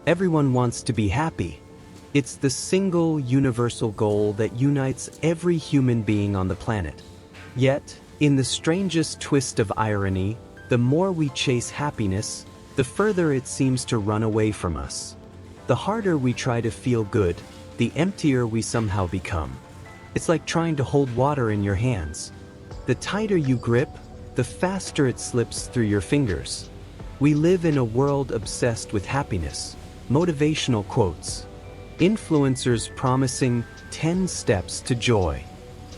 Everyone wants to be happy. It's the single universal goal that unites every human being on the planet. Yet, in the strangest twist of irony, the more we chase happiness, the further it seems to run away from us. The harder we try to feel good, the emptier we somehow become. It's like trying to hold water in your hands. The tighter you grip, the faster it slips through your fingers. We live in a world obsessed with happiness, motivational quotes, influencers promising 10 steps to joy.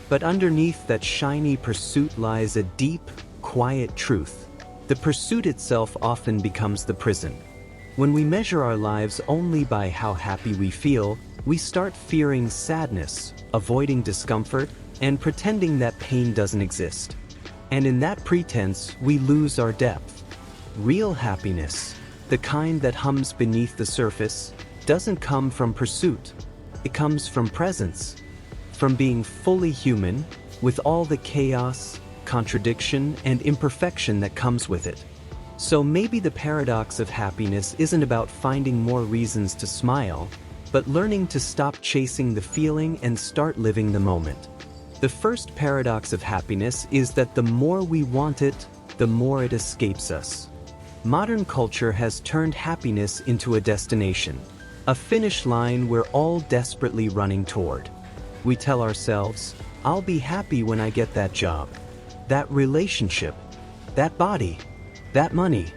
But underneath that shiny pursuit lies a deep, quiet truth. The pursuit itself often becomes the prison. When we measure our lives only by how happy we feel, we start fearing sadness, avoiding discomfort, and pretending that pain doesn't exist. And in that pretense, we lose our depth. Real happiness, the kind that hums beneath the surface, doesn't come from pursuit. It comes from presence, from being fully human, with all the chaos, contradiction, and imperfection that comes with it. So maybe the paradox of happiness isn't about finding more reasons to smile, but learning to stop chasing the feeling and start living the moment. The first paradox of happiness is that the more we want it, the more it escapes us. Modern culture has turned happiness into a destination, a finish line we're all desperately running toward. We tell ourselves, I'll be happy when I get that job, that relationship, that body, that money.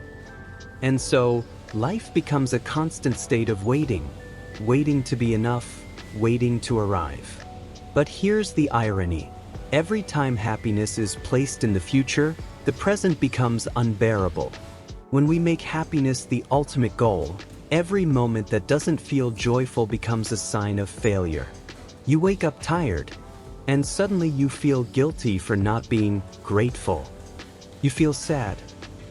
And so, life becomes a constant state of waiting to be enough, waiting to arrive. But here's the irony. Every time happiness is placed in the future, the present becomes unbearable. When we make happiness the ultimate goal, every moment that doesn't feel joyful becomes a sign of failure. You wake up tired, and suddenly you feel guilty for not being grateful. You feel sad,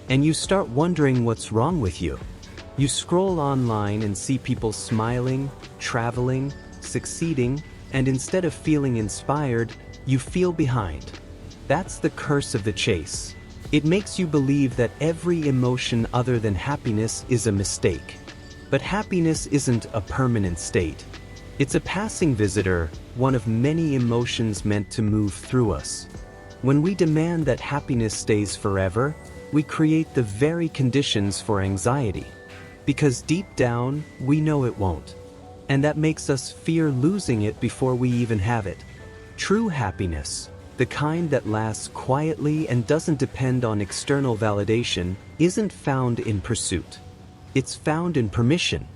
and you start wondering what's wrong with you. You scroll online and see people smiling, traveling, succeeding, and instead of feeling inspired, you feel behind. That's the curse of the chase. It makes you believe that every emotion other than happiness is a mistake. But happiness isn't a permanent state. It's a passing visitor, one of many emotions meant to move through us. When we demand that happiness stays forever, we create the very conditions for anxiety. Because deep down, we know it won't. And that makes us fear losing it before we even have it. True happiness, the kind that lasts quietly and doesn't depend on external validation, isn't found in pursuit. It's found in permission.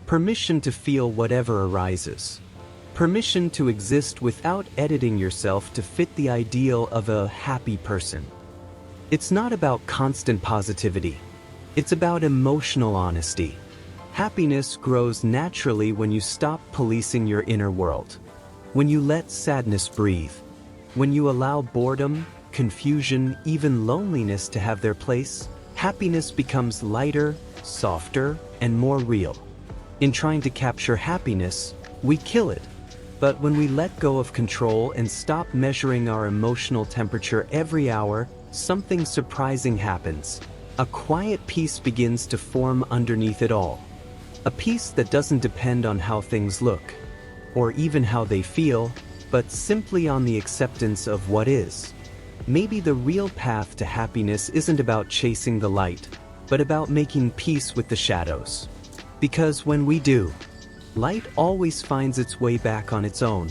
Permission to feel whatever arises. Permission to exist without editing yourself to fit the ideal of a happy person. It's not about constant positivity. It's about emotional honesty. Happiness grows naturally when you stop policing your inner world. When you let sadness breathe. When you allow boredom, confusion, even loneliness to have their place, happiness becomes lighter, softer, and more real. In trying to capture happiness, we kill it. But when we let go of control and stop measuring our emotional temperature every hour, something surprising happens. A quiet peace begins to form underneath it all. A peace that doesn't depend on how things look, or even how they feel, but simply on the acceptance of what is. Maybe the real path to happiness isn't about chasing the light, but about making peace with the shadows. Because when we do, light always finds its way back on its own.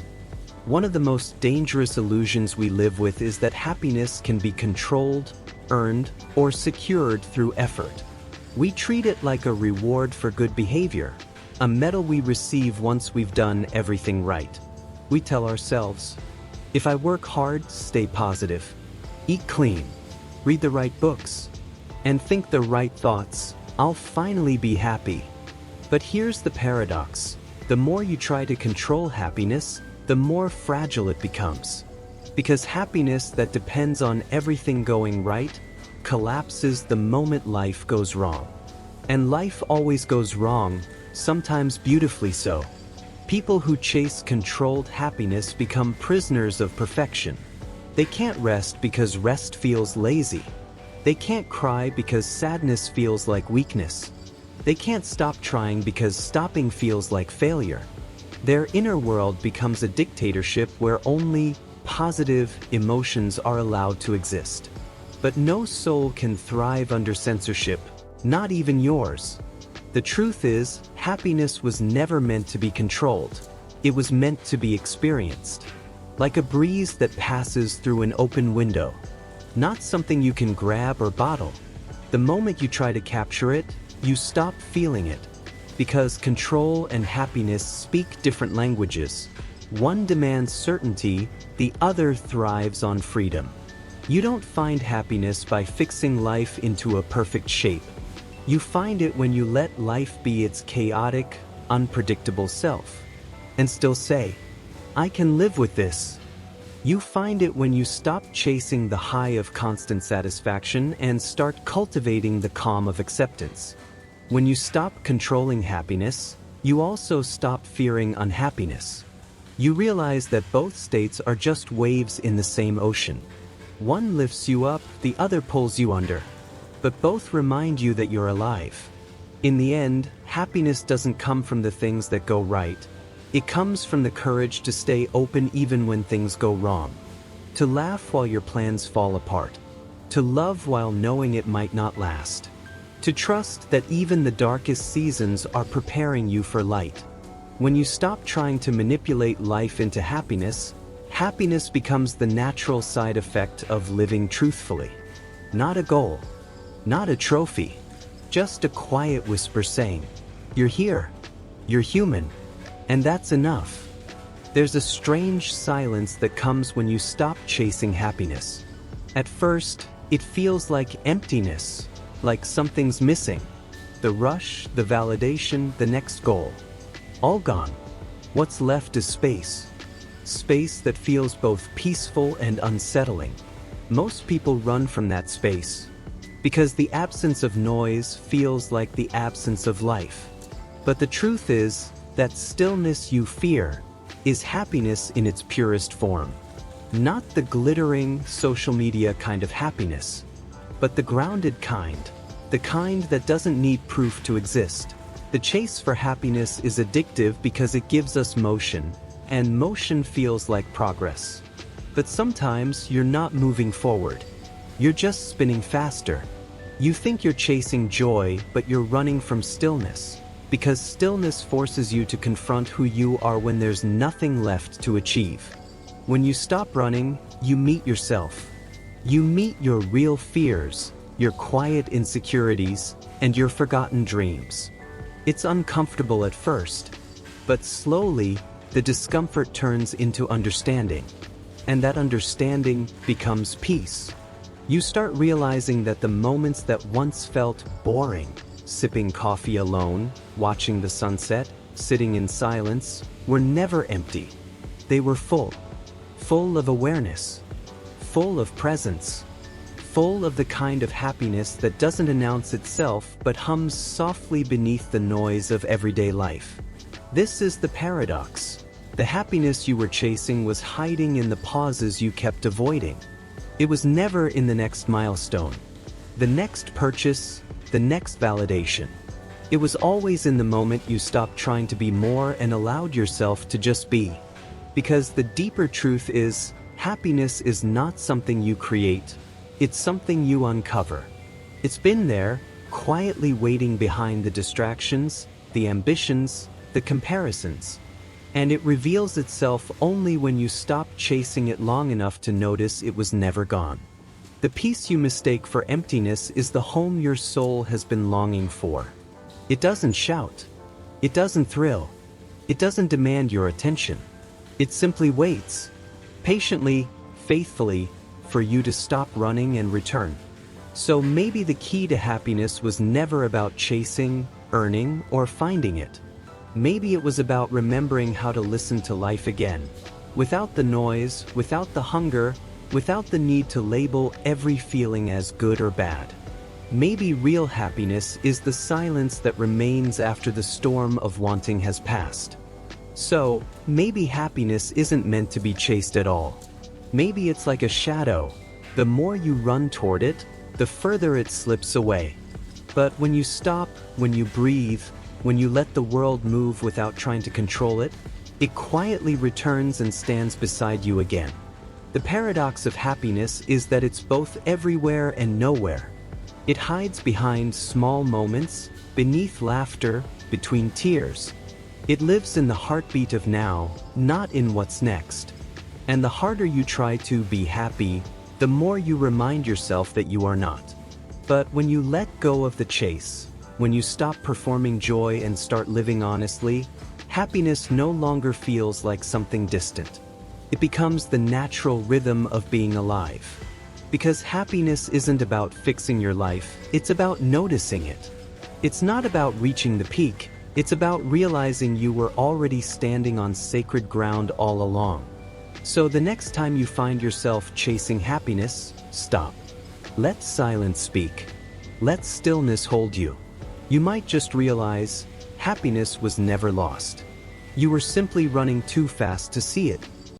One of the most dangerous illusions we live with is that happiness can be controlled, earned, or secured through effort. We treat it like a reward for good behavior, a medal we receive once we've done everything right. We tell ourselves, if I work hard, stay positive, eat clean, read the right books, and think the right thoughts, I'll finally be happy. But here's the paradox. The more you try to control happiness, the more fragile it becomes. Because happiness that depends on everything going right collapses the moment life goes wrong. And life always goes wrong, sometimes beautifully so. People who chase controlled happiness become prisoners of perfection. They can't rest because rest feels lazy. They can't cry because sadness feels like weakness. They can't stop trying because stopping feels like failure. Their inner world becomes a dictatorship where only positive emotions are allowed to exist. But no soul can thrive under censorship, not even yours. The truth is, happiness was never meant to be controlled. It was meant to be experienced. Like a breeze that passes through an open window. Not something you can grab or bottle. The moment you try to capture it, you stop feeling it. Because control and happiness speak different languages. One demands certainty, the other thrives on freedom. You don't find happiness by fixing life into a perfect shape. You find it when you let life be its chaotic, unpredictable self. And still say, I can live with this. You find it when you stop chasing the high of constant satisfaction and start cultivating the calm of acceptance. When you stop controlling happiness, you also stop fearing unhappiness. You realize that both states are just waves in the same ocean. One lifts you up, the other pulls you under. But both remind you that you're alive. In the end, happiness doesn't come from the things that go right. It comes from the courage to stay open even when things go wrong. To laugh while your plans fall apart. To love while knowing it might not last. To trust that even the darkest seasons are preparing you for light. When you stop trying to manipulate life into happiness, happiness becomes the natural side effect of living truthfully. Not a goal. Not a trophy. Just a quiet whisper saying, you're here. You're human. And that's enough. There's a strange silence that comes when you stop chasing happiness. At first, it feels like emptiness, like something's missing. The rush, the validation, the next goal. All gone. What's left is space. Space that feels both peaceful and unsettling. Most people run from that space, because the absence of noise feels like the absence of life. But the truth is, that stillness you fear is happiness in its purest form. Not the glittering, social media kind of happiness, but the grounded kind, the kind that doesn't need proof to exist. The chase for happiness is addictive because it gives us motion, and motion feels like progress. But sometimes you're not moving forward. You're just spinning faster. You think you're chasing joy, but you're running from stillness. Because stillness forces you to confront who you are when there's nothing left to achieve. When you stop running, you meet yourself. You meet your real fears, your quiet insecurities, and your forgotten dreams. It's uncomfortable at first, but slowly, the discomfort turns into understanding. And that understanding becomes peace. You start realizing that the moments that once felt boring, sipping coffee alone, watching the sunset, sitting in silence, were never empty. They were full. Full of awareness. Full of presence. Full of the kind of happiness that doesn't announce itself but hums softly beneath the noise of everyday life. This is the paradox. The happiness you were chasing was hiding in the pauses you kept avoiding. It was never in the next milestone, the next purchase, the next validation. It was always in the moment you stopped trying to be more and allowed yourself to just be. Because the deeper truth is, happiness is not something you create, it's something you uncover. It's been there, quietly waiting behind the distractions, the ambitions, the comparisons. And it reveals itself only when you stop chasing it long enough to notice it was never gone. The peace you mistake for emptiness is the home your soul has been longing for. It doesn't shout. It doesn't thrill. It doesn't demand your attention. It simply waits, patiently, faithfully, for you to stop running and return. So maybe the key to happiness was never about chasing, earning, or finding it. Maybe it was about remembering how to listen to life again, without the noise, without the hunger, without the need to label every feeling as good or bad. Maybe real happiness is the silence that remains after the storm of wanting has passed. So, maybe happiness isn't meant to be chased at all. Maybe it's like a shadow. The more you run toward it, the further it slips away. But when you stop, when you breathe, when you let the world move without trying to control it, it quietly returns and stands beside you again. The paradox of happiness is that it's both everywhere and nowhere. It hides behind small moments, beneath laughter, between tears. It lives in the heartbeat of now, not in what's next. And the harder you try to be happy, the more you remind yourself that you are not. But when you let go of the chase, when you stop performing joy and start living honestly, happiness no longer feels like something distant. It becomes the natural rhythm of being alive. Because happiness isn't about fixing your life, it's about noticing it. It's not about reaching the peak, it's about realizing you were already standing on sacred ground all along. So the next time you find yourself chasing happiness, stop. Let silence speak. Let stillness hold you. You might just realize, happiness was never lost. You were simply running too fast to see it.